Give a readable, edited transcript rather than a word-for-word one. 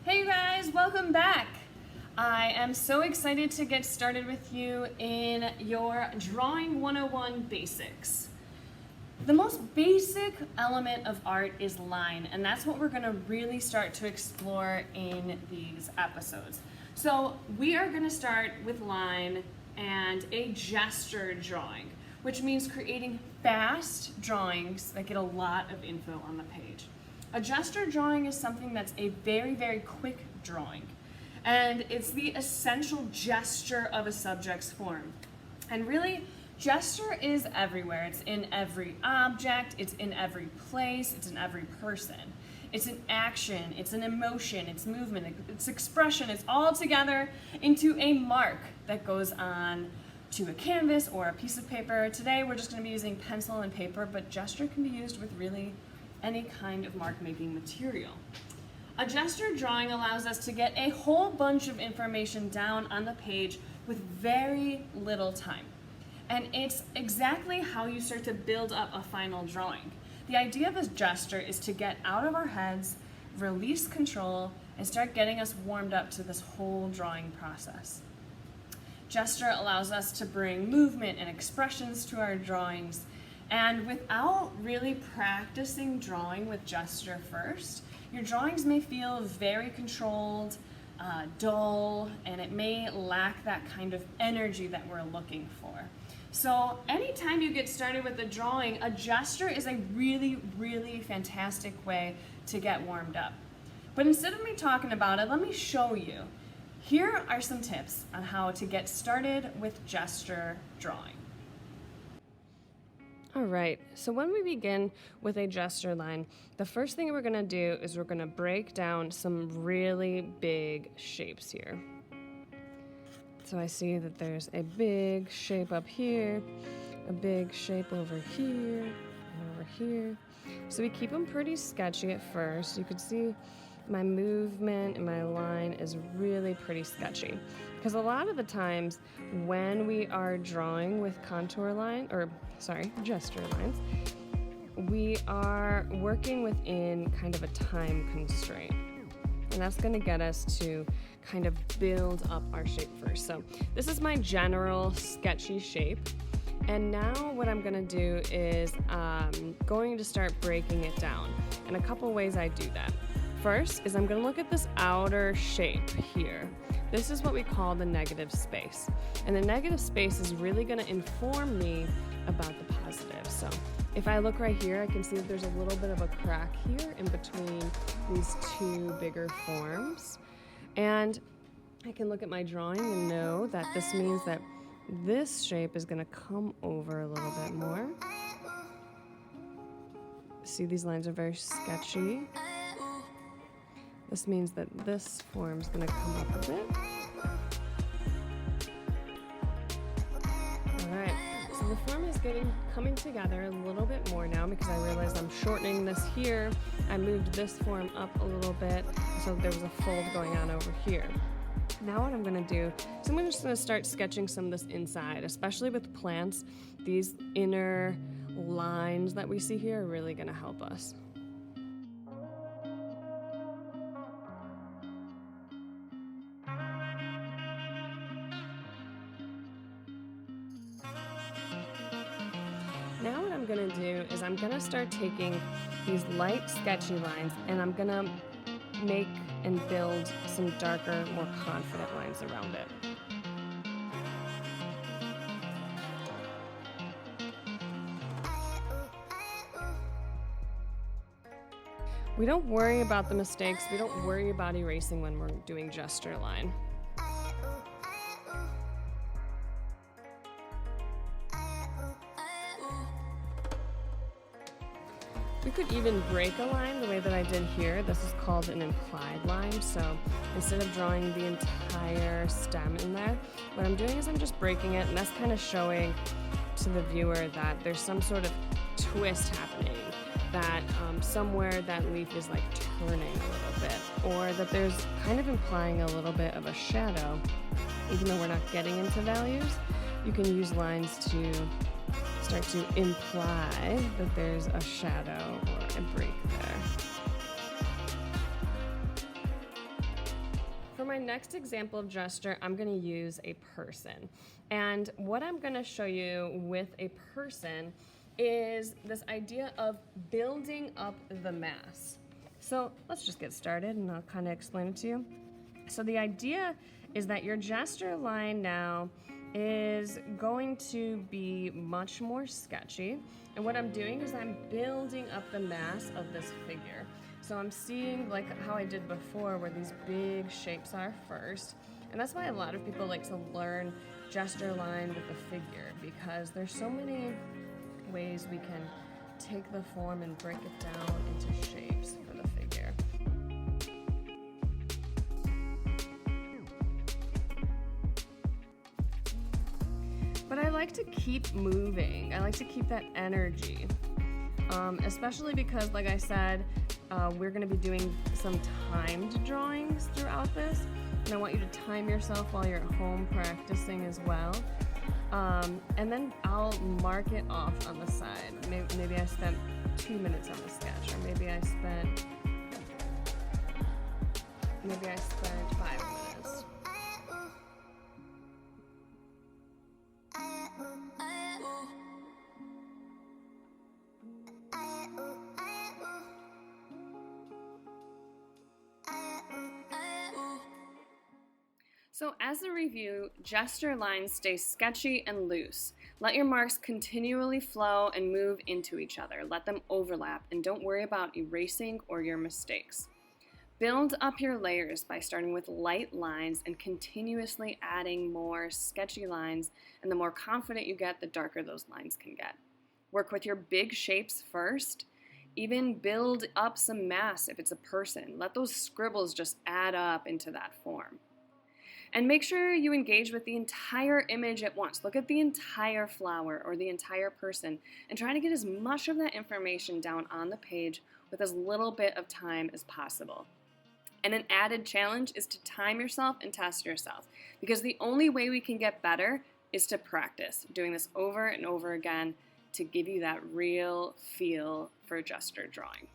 Hey you guys, welcome back. I am so excited to get started with you in your Drawing 101 basics. The most basic element of art is line, and that's what we're going to really start to explore in these episodes. So we are going to start with line and a gesture drawing, which means creating fast drawings that get a lot of info on the page. A gesture drawing is something that's a very, very quick drawing, and it's the essential gesture of a subject's form. And really, gesture is everywhere. It's in every object, it's in every place, it's in every person. It's an action, it's an emotion, it's movement, it's expression, it's all together into a mark that goes on to a canvas or a piece of paper. Today we're just going to be using pencil and paper, but gesture can be used with really any kind of mark making material. A gesture drawing allows us to get a whole bunch of information down on the page with very little time. And it's exactly how you start to build up a final drawing. The idea of a gesture is to get out of our heads, release control, and start getting us warmed up to this whole drawing process. Gesture allows us to bring movement and expressions to our drawings. And without really practicing drawing with gesture first, your drawings may feel very controlled, dull, and it may lack that kind of energy that we're looking for. So anytime you get started with a drawing, a gesture is a really, really fantastic way to get warmed up. But instead of me talking about it, let me show you. Here are some tips on how to get started with gesture drawing. All right, so when we begin with a gesture line, the first thing we're gonna do is we're gonna break down some really big shapes here. So I see that there's a big shape up here, a big shape over here, and over here. So we keep them pretty sketchy at first. You could see my movement and my line is really pretty sketchy. Because a lot of the times when we are drawing with gesture lines, we are working within kind of a time constraint. And that's going to get us to kind of build up our shape first. So this is my general sketchy shape. And now what I'm going to do is going to start breaking it down. And a couple ways I do that. First is I'm going to look at this outer shape here. This is what we call the negative space. And the negative space is really going to inform me about the positive. So if I look right here, I can see that there's a little bit of a crack here in between these two bigger forms. And I can look at my drawing and know that this means that this shape is going to come over a little bit more. See, these lines are very sketchy. This means that this form is going to come up a bit. All right, so the form is coming together a little bit more now because I realized I'm shortening this here. I moved this form up a little bit, so there was a fold going on over here. Now what I'm going to do is I'm just going to start sketching some of this inside, especially with plants. These inner lines that we see here are really going to help us. Now what I'm going to do is I'm going to start taking these light sketchy lines and I'm going to make and build some darker, more confident lines around it. We don't worry about the mistakes. We don't worry about erasing when we're doing gesture line. We could even break a line the way that I did here. This is called an implied line. So instead of drawing the entire stem in there, what I'm doing is I'm just breaking it, and that's kind of showing to the viewer that there's some sort of twist happening, that somewhere that leaf is like turning a little bit, or that there's kind of implying a little bit of a shadow. Even though we're not getting into values, you can use lines to start to imply that there's a shadow or a break there. for my next example of gesture, I'm going to use a person. And what I'm going to show you with a person is this idea of building up the mass. So let's just get started and I'll kind of explain it to you. So the idea is that your gesture line now is going to be much more sketchy. And what I'm doing is I'm building up the mass of this figure. So I'm seeing like how I did before where these big shapes are first. And that's why a lot of people like to learn gesture line with the figure, because there's so many ways we can take the form and break it down into shapes for the figure. But I like to keep moving. I like to keep that energy, especially because, like I said, we're going to be doing some timed drawings throughout this, and I want you to time yourself while you're at home practicing as well. And then I'll mark it off on the side. Maybe I spent 2 minutes on the sketch, or maybe I spent 5 minutes. So as a review, gesture lines stay sketchy and loose. Let your marks continually flow and move into each other. Let them overlap, and don't worry about erasing or your mistakes. Build up your layers by starting with light lines and continuously adding more sketchy lines, and the more confident you get, the darker those lines can get. Work with your big shapes first. Even build up some mass if it's a person. Let those scribbles just add up into that form. And make sure you engage with the entire image at once. Look at the entire flower or the entire person and try to get as much of that information down on the page with as little bit of time as possible. And an added challenge is to time yourself and test yourself, because the only way we can get better is to practice, doing this over and over again to give you that real feel for gesture drawing.